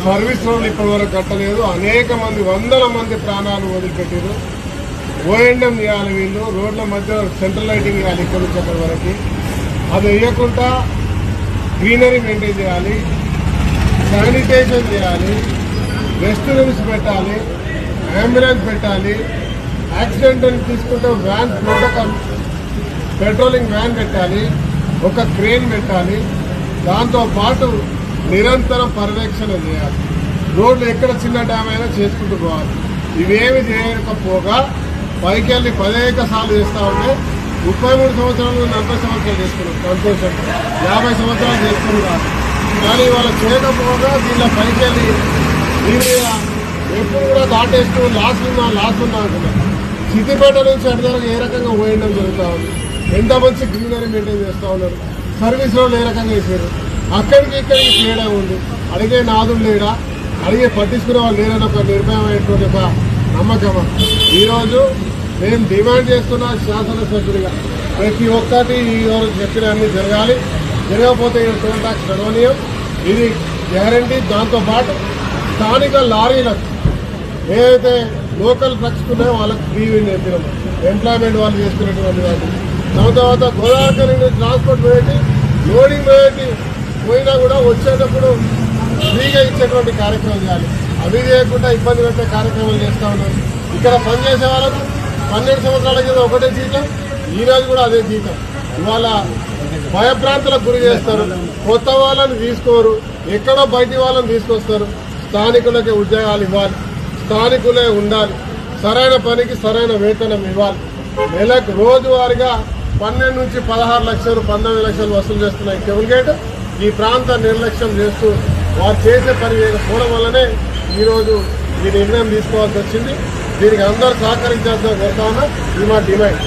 Service రోడ్లు ఇప్పటి వరకు కట్టలేదు. అనేక మంది వందల మంది ప్రాణాలు వదిలిపెట్టారు. ఓఎండం చేయాలి వీళ్ళు, రోడ్ల మధ్య సెంట్రల్ లైటింగ్ చేయాలి ఇక్కడి నుంచి అక్కడి వరకు. అది వేయకుండా గ్రీనరీ మెయింటైన్ చేయాలి, శానిటైజేషన్ చేయాలి, రెస్ట్ రూమ్స్ పెట్టాలి, అంబులెన్స్ పెట్టాలి, యాక్సిడెంట్ తీసుకుంటే వ్యాన్ ప్రోటోకాల్ పెట్రోలింగ్ వ్యాన్ పెట్టాలి, ఒక క్రేన్ పెట్టాలి. దాంతోపాటు నిరంతరం పర్యవేక్షణ చేయాలి. రోడ్లు ఎక్కడ చిన్న డ్యామ్ అయినా చేసుకుంటూ పోవాలి. ఇవేమి చేయకపోగా పైకి వెళ్ళి 10 సార్లు చేస్తూ ఉంటే 33 సంవత్సరాలు 40 సంవత్సరాలు చేసుకున్నాం, సంతోషం. 50 సంవత్సరాలు చేసుకుని కాదు. కానీ వాళ్ళు చేయకపోగా దీనిలో పైకి వెళ్ళి దీని ఎప్పుడు కూడా దాటేస్తూ లాస్ ఉన్నా అనుకున్నాం. సిద్దిపేట నుంచి అటుదరకు ఏ రకంగా పోయడం జరుగుతూ ఉంది. ఎంత మంచి గ్రీనరీ మెయింటైన్ చేస్తూ ఉన్నారు. సర్వీస్ రోడ్లు ఏ రకంగా చేశారు. అక్కడికి ఇక్కడికి తేడా ఉంది. అడిగే నాదులు లేడా, అడిగే పట్టించుకునే వాళ్ళు లేరని ఒక నిర్భయమైనటువంటి ఒక నమ్మకం. ఈరోజు మేము డిమాండ్ చేస్తున్న శాసనసభ్యుడిగా ప్రతి ఒక్కటి ఈరోజు చెప్పిన అన్ని జరగాలి. జరగకపోతే ఈ టోల్ ట్యాక్స్ నడవనీయం, ఇది గ్యారంటీ. దాంతోపాటు స్థానిక లారీలకు ఏదైతే లోకల్ ట్రక్స్ ఉన్నాయో వాళ్ళకి ఫ్రీ నేర్పినాం, ఎంప్లాయ్మెంట్ వాళ్ళు చేసుకునేటువంటి వాళ్ళు. దాని తర్వాత గోదావరి ట్రాన్స్పోర్ట్ పెట్టి లోడింగ్ పెట్టి పోయినా కూడా వచ్చేటప్పుడు ఫ్రీగా ఇచ్చేటువంటి కార్యక్రమం చేయాలి. అవి చేయకుండా ఇబ్బంది పెట్టే కార్యక్రమాలు చేస్తూ ఉన్నారు. ఇక్కడ పనిచేసే వాళ్ళకు 12 సంవత్సరాల కింద ఒకటే జీతం, ఈరోజు కూడా అదే జీతం. ఇవాళ భయభ్రాంతులకు గురి చేస్తారు. కొత్త వాళ్ళని తీసుకోరు, ఎక్కడో బయటి వాళ్ళని తీసుకొస్తారు. స్థానికులకి ఉద్యోగాలు ఇవ్వాలి, స్థానికులే ఉండాలి, సరైన పనికి సరైన వేతనం ఇవ్వాలి. నెలకు రోజువారీగా 12 నుంచి 16 లక్షలు 19 లక్షలు వసూలు చేస్తున్నాయి టోల్ గేట్. ఈ ప్రాంత నిర్లక్ష్యం చేస్తూ వారు చేసే పని చేయకపోవడం వల్లనే ఈరోజు ఈ నిర్ణయం తీసుకోవాల్సి వచ్చింది. దీనికి అందరూ సహకరించాల్సిన కోరుతా ఉన్నా. ఇది మా డిమాండ్.